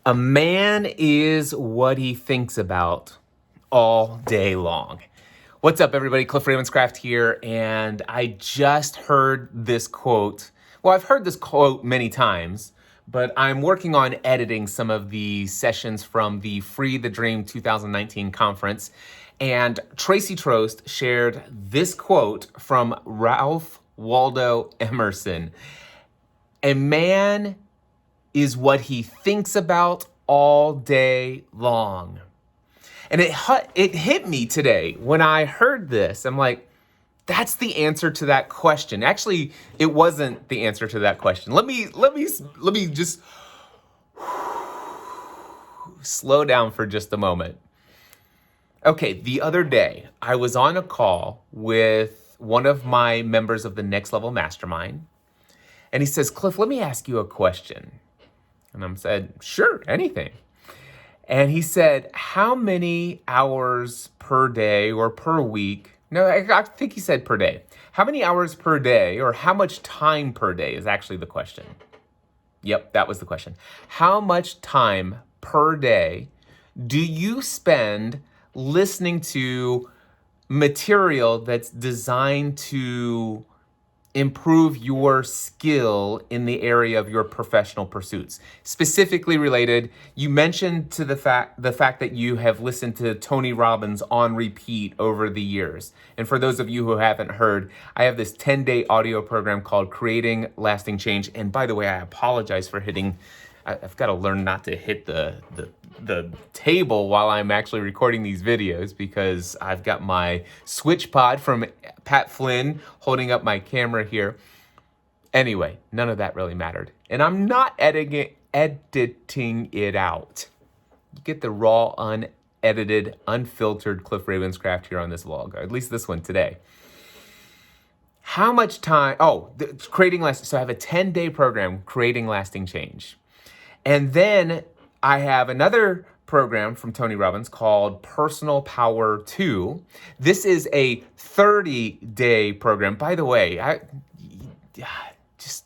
A man is what he thinks about all day long. What's up, everybody? Cliff Ravenscraft here, and I just heard this quote. Well, I've heard this quote many times, but I'm working on editing some of the sessions from the Free the Dream 2019 conference, and Tracy Trost shared this quote from Ralph Waldo Emerson. A man is what he thinks about all day long. And it hit me today when I heard this. I'm like, that's the answer to that question. Actually, it wasn't the answer to that question. Let me just slow down for just a moment. Okay, the other day, I was on a call with one of my members of the Next Level Mastermind, and he says, Cliff, let me ask you a question. And I said, sure, anything. And he said, how many hours per day or per week? No, I think he said per day. How many hours per day or how much time per day is actually the question. Yep, that was the question. How much time per day do you spend listening to material that's designed to improve your skill in the area of your professional pursuits? Specifically related, you mentioned to the fact that you have listened to Tony Robbins on repeat over the years. And for those of you who haven't heard, I have this 10-day audio program called Creating Lasting Change. And by the way, I apologize for I've got to learn not to hit the table while I'm actually recording these videos, because I've got my switch pod from Pat Flynn holding up my camera here. Anyway, none of that really mattered. And I'm not editing it out. You get the raw, unedited, unfiltered Cliff Ravenscraft here on this vlog, or at least this one today. How much time? Creating lasting. So I have a 10-day program, Creating Lasting Change. And then I have another program from Tony Robbins called Personal Power 2. This is a 30-day program. By the way, just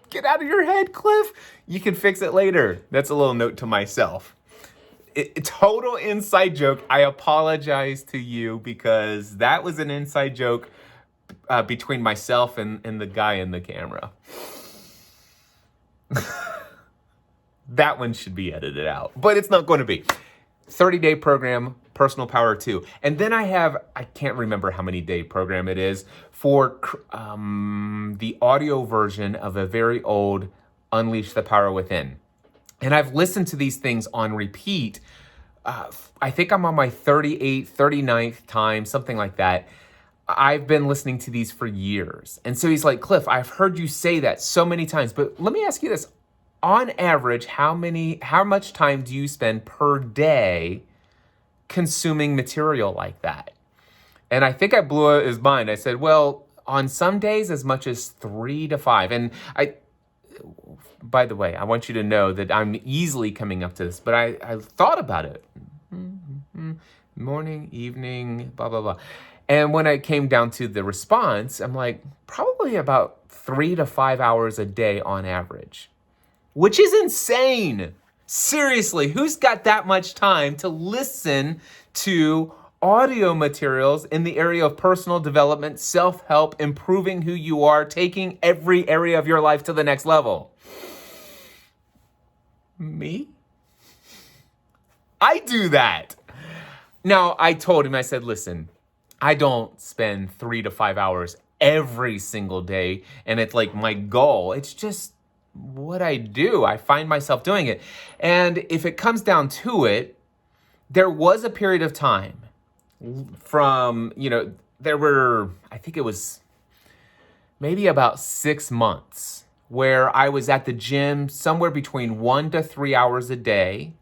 get out of your head, Cliff. You can fix it later. That's a little note to myself. Total inside joke. I apologize to you, because that was an inside joke between myself and the guy in the camera. That one should be edited out, but it's not going to be. 30-day program, Personal Power 2. And then I can't remember how many day program it is for the audio version of a very old Unleash the Power Within. And I've listened to these things on repeat. I think I'm on my 38th, 39th time, something like that. I've been listening to these for years. And so he's like, Cliff, I've heard you say that so many times, but let me ask you this. On average, how much time do you spend per day consuming material like that? And I think I blew his mind. I said, well, on some days, as much as 3 to 5. And by the way, I want you to know that I'm easily coming up to this, but I thought about it. Morning, evening, blah, blah, blah. And when I came down to the response, I'm like, probably about 3 to 5 hours a day on average. Which is insane. Seriously, who's got that much time to listen to audio materials in the area of personal development, self-help, improving who you are, taking every area of your life to the next level? Me? I do that. Now, I told him, I said, listen, I don't spend 3 to 5 hours every single day, and it's like my goal. It's just what I do. I find myself doing it. And if it comes down to it, there was a period of time from, I think it was maybe about 6 months where I was at the gym somewhere between 1 to 3 hours a day,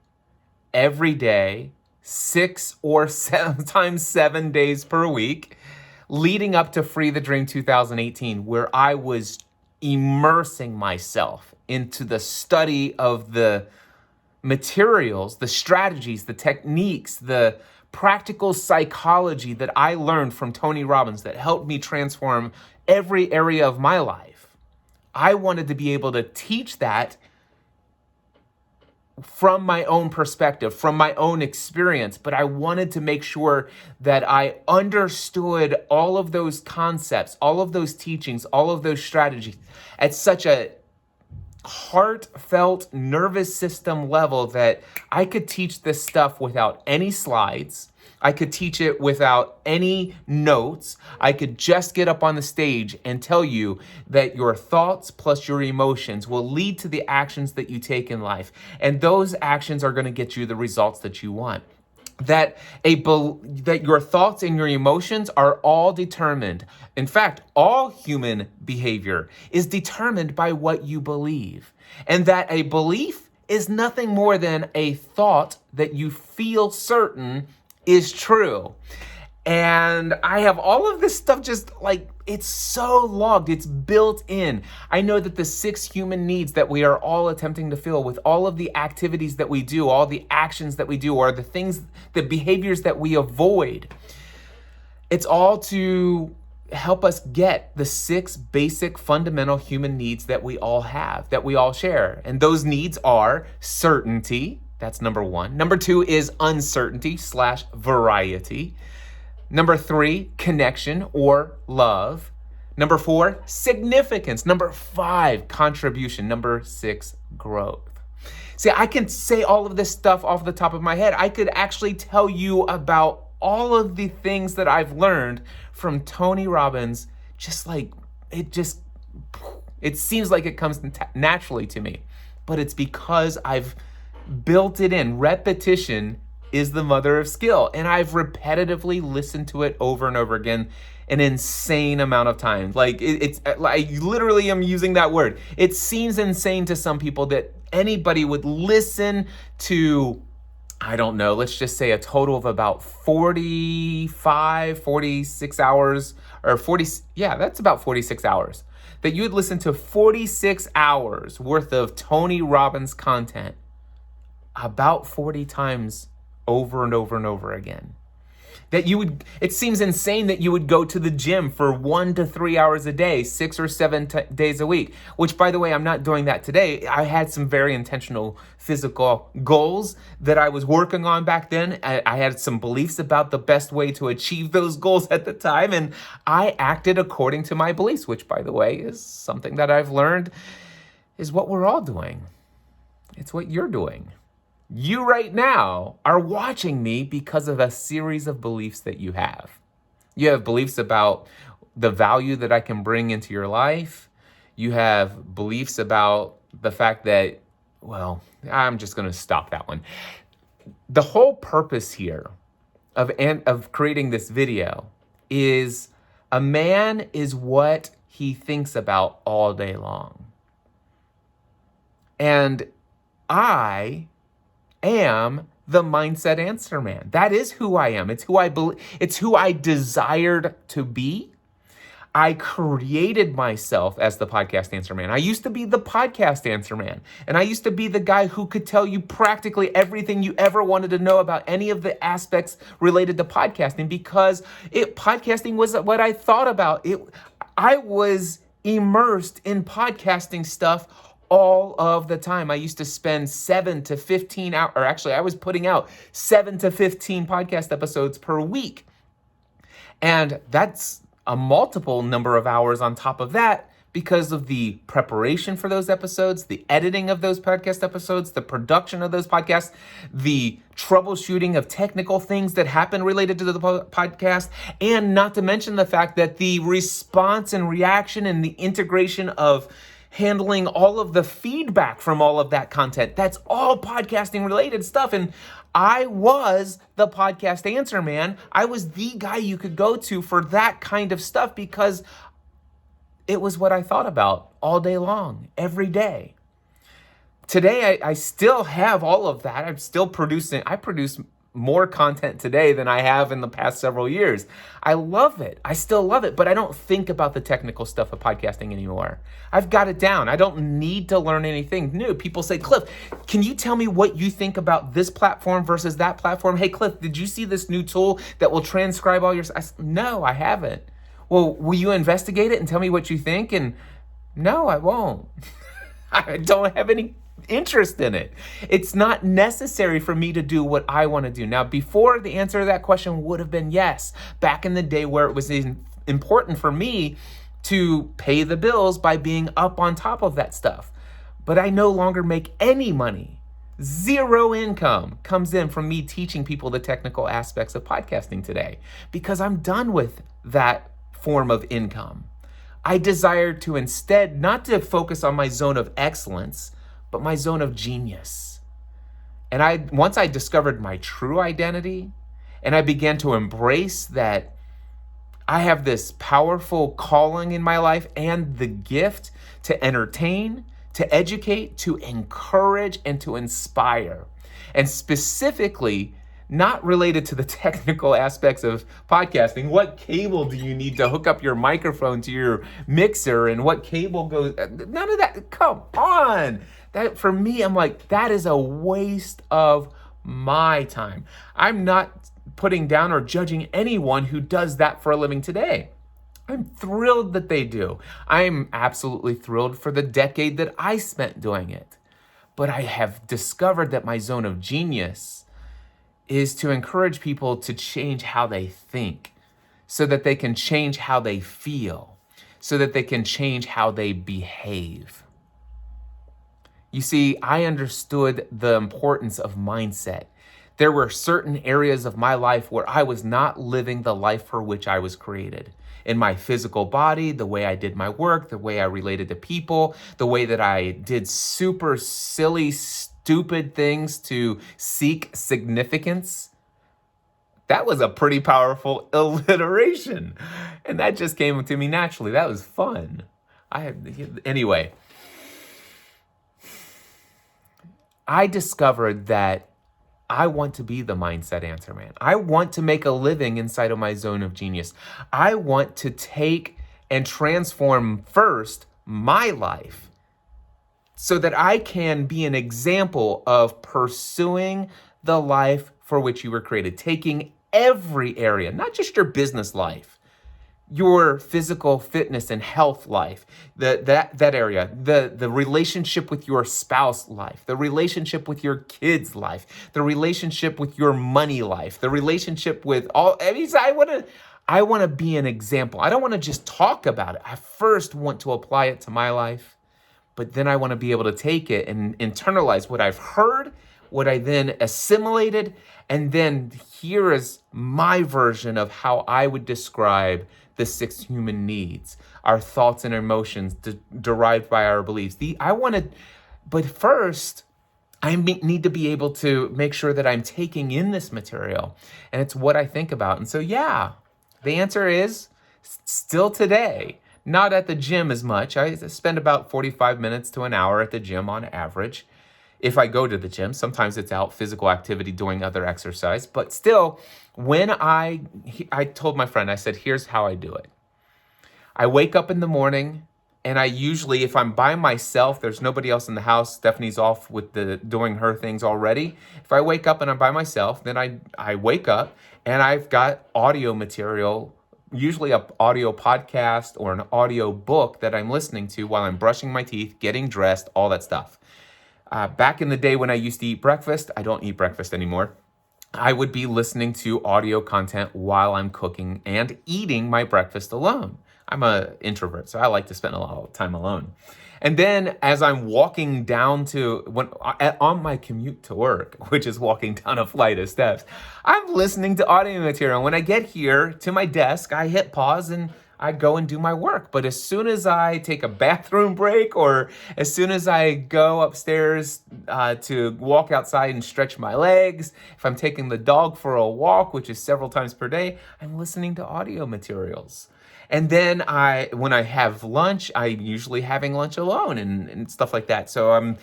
every day, 6 or sometimes 7 days per week, leading up to Free the Dream 2018, where I was immersing myself into the study of the materials, the strategies, the techniques, the practical psychology that I learned from Tony Robbins that helped me transform every area of my life. I wanted to be able to teach that from my own perspective, from my own experience, but I wanted to make sure that I understood all of those concepts, all of those teachings, all of those strategies at such a heartfelt nervous system level that I could teach this stuff without any slides. I could teach it without any notes. I could just get up on the stage and tell you that your thoughts plus your emotions will lead to the actions that you take in life. And those actions are going to get you the results that you want. That your thoughts and your emotions are all determined. In fact, all human behavior is determined by what you believe. And that a belief is nothing more than a thought that you feel certain is true. And I have all of this stuff just like, it's so logged, it's built in. I know that the 6 human needs that we are all attempting to fill with all of the activities that we do, all the actions that we do, or the things, the behaviors that we avoid, it's all to help us get the 6 basic fundamental human needs that we all have, that we all share. And those needs are certainty. That's number 1. Number 2 is uncertainty/variety. Number 3, connection or love. Number 4, significance. Number 5, contribution. Number 6, growth. See, I can say all of this stuff off the top of my head. I could actually tell you about all of the things that I've learned from Tony Robbins, it seems like it comes naturally to me, but it's because I've built it in. Repetition is the mother of skill. And I've repetitively listened to it over and over again an insane amount of times. I literally am using that word. It seems insane to some people that anybody would listen to, I don't know, let's just say a total of about 46 hours, that's about 46 hours. That you would listen to 46 hours worth of Tony Robbins content about 40 times over and over and over again. It seems insane that you would go to the gym for 1 to 3 hours a day, 6 or 7 days a week, which, by the way, I'm not doing that today. I had some very intentional physical goals that I was working on back then. I had some beliefs about the best way to achieve those goals at the time, and I acted according to my beliefs, which, by the way, is something that I've learned is what we're all doing. It's what you're doing. You right now are watching me because of a series of beliefs that you have. You have beliefs about the value that I can bring into your life. You have beliefs about the fact that, well, I'm just going to stop that one. The whole purpose here of creating this video is a man is what he thinks about all day long. And I am the Mindset Answer Man. That is who I am. It's who I believe. It's who I desired to be. I created myself as the Podcast Answer Man. I used to be the Podcast Answer Man. And I used to be the guy who could tell you practically everything you ever wanted to know about any of the aspects related to podcasting because podcasting was what I thought about. I was immersed in podcasting stuff all of the time. I used to spend 7 to 15 hours, or actually I was putting out 7 to 15 podcast episodes per week. And that's a multiple number of hours on top of that because of the preparation for those episodes, the editing of those podcast episodes, the production of those podcasts, the troubleshooting of technical things that happen related to the podcast, and not to mention the fact that the response and reaction and the integration of handling all of the feedback from all of that content. That's all podcasting related stuff. And I was the Podcast Answer Man. I was the guy you could go to for that kind of stuff because it was what I thought about all day long, every day. Today, I still have all of that. I'm still producing. I produce more content today than I have in the past several years. I love it. I still love it, but I don't think about the technical stuff of podcasting anymore. I've got it down. I don't need to learn anything new. People say, Cliff, can you tell me what you think about this platform versus that platform? Hey, Cliff, did you see this new tool that will transcribe all your... No, I haven't. Well, will you investigate it and tell me what you think? And no, I won't. I don't have any interest in it. It's not necessary for me to do what I want to do. Now, before, the answer to that question would have been yes. Back in the day where it was important for me to pay the bills by being up on top of that stuff. But I no longer make any money. Zero income comes in from me teaching people the technical aspects of podcasting today because I'm done with that form of income. I desire to instead not to focus on my zone of excellence, but my zone of genius. And once I discovered my true identity and I began to embrace that I have this powerful calling in my life and the gift to entertain, to educate, to encourage, and to inspire. And specifically, not related to the technical aspects of podcasting. What cable do you need to hook up your microphone to your mixer, and what cable goes? None of that. Come on. That, for me, I'm like, that is a waste of my time. I'm not putting down or judging anyone who does that for a living today. I'm thrilled that they do. I'm absolutely thrilled for the decade that I spent doing it. But I have discovered that my zone of genius is to encourage people to change how they think so that they can change how they feel, so that they can change how they behave. You see, I understood the importance of mindset. There were certain areas of my life where I was not living the life for which I was created. In my physical body, the way I did my work, the way I related to people, the way that I did super silly, stupid things to seek significance. That was a pretty powerful alliteration. And that just came to me naturally. That was fun. Anyway, I discovered that I want to be the mindset answer man. I want to make a living inside of my zone of genius. I want to take and transform first my life so that I can be an example of pursuing the life for which you were created, taking every area, not just your business life, your physical fitness and health life, that area, the relationship with your spouse life, the relationship with your kids life, the relationship with your money life, the relationship with all. I want to be an example. I don't want to just talk about it. I first want to apply it to my life, but then I want to be able to take it and internalize what I've heard, what I then assimilated, and then here is my version of how I would describe the 6 human needs, our thoughts and emotions derived by our beliefs. But first, I need to be able to make sure that I'm taking in this material, and it's what I think about. And so, yeah, the answer is still today, not at the gym as much. I spend about 45 minutes to an hour at the gym on average. If I go to the gym, sometimes it's out physical activity doing other exercise, but still, when I told my friend, I said, here's how I do it. I wake up in the morning and I usually, if I'm by myself, there's nobody else in the house, Stephanie's off with doing her things already. If I wake up and I'm by myself, then I wake up and I've got audio material, usually an audio podcast or an audio book that I'm listening to while I'm brushing my teeth, getting dressed, all that stuff. Back in the day when I used to eat breakfast, I don't eat breakfast anymore. I would be listening to audio content while I'm cooking and eating my breakfast alone. I'm an introvert, so I like to spend a lot of time alone. And then as I'm walking down on my commute to work, which is walking down a flight of steps, I'm listening to audio material. When I get here to my desk, I hit pause and I go and do my work. But as soon as I take a bathroom break or as soon as I go upstairs to walk outside and stretch my legs, if I'm taking the dog for a walk, which is several times per day, I'm listening to audio materials. And then when I have lunch, I'm usually having lunch alone and stuff like that. So I'm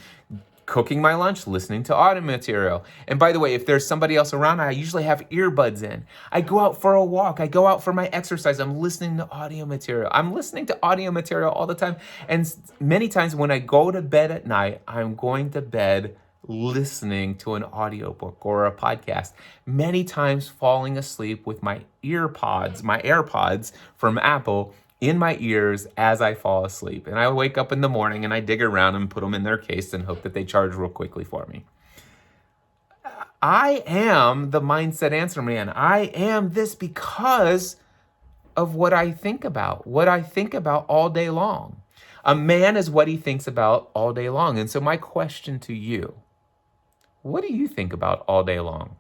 cooking my lunch, listening to audio material. And by the way, if there's somebody else around, I usually have earbuds in. I go out for a walk. I go out for my exercise. I'm listening to audio material. I'm listening to audio material all the time. And many times when I go to bed at night, I'm going to bed listening to an audiobook or a podcast, many times falling asleep with my AirPods from Apple in my ears as I fall asleep. And I wake up in the morning and I dig around and put them in their case and hope that they charge real quickly for me. I am the mindset answer man. I am this because of what I think about all day long. A man is what he thinks about all day long. And so my question to you, what do you think about all day long?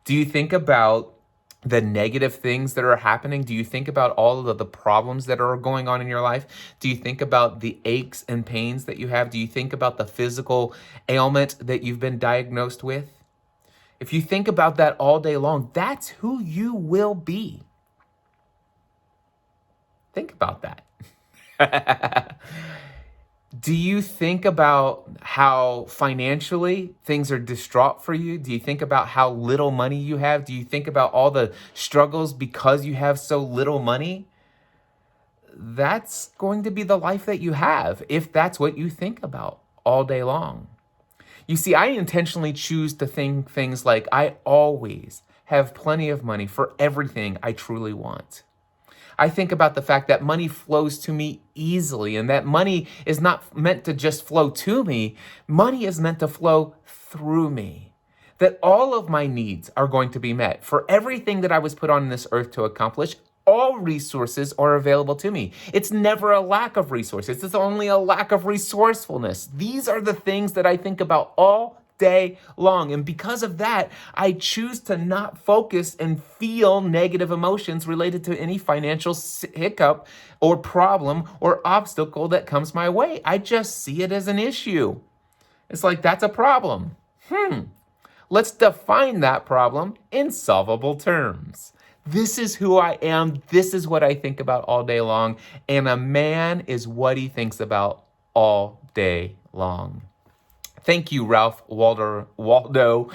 Do you think about the negative things that are happening? Do you think about all of the problems that are going on in your life? Do you think about the aches and pains that you have? Do you think about the physical ailment that you've been diagnosed with? If you think about that all day long, that's who you will be. Think about that. Do you think about how financially things are distraught for you? Do you think about how little money you have? Do you think about all the struggles because you have so little money? That's going to be the life that you have if that's what you think about all day long. You see, I intentionally choose to think things like I always have plenty of money for everything I truly want. I think about the fact that money flows to me easily and that money is not meant to just flow to me. Money is meant to flow through me. That all of my needs are going to be met. For everything that I was put on this earth to accomplish, all resources are available to me. It's never a lack of resources. It's only a lack of resourcefulness. These are the things that I think about all day long. And because of that, I choose to not focus and feel negative emotions related to any financial hiccup or problem or obstacle that comes my way. I just see it as an issue. It's like, that's a problem. Let's define that problem in solvable terms. This is who I am. This is what I think about all day long. And a man is what he thinks about all day long. Thank you, Ralph Waldo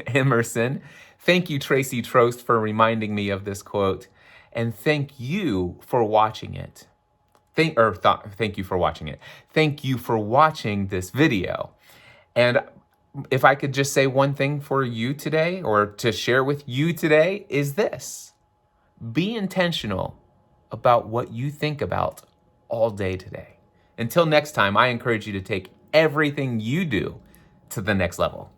Emerson. Thank you, Tracy Trost, for reminding me of this quote. And thank you for watching it. Thank you for watching it. Thank you for watching this video. And if I could just say one thing for you today, or to share with you today, is this. Be intentional about what you think about all day today. Until next time, I encourage you to take everything you do to the next level.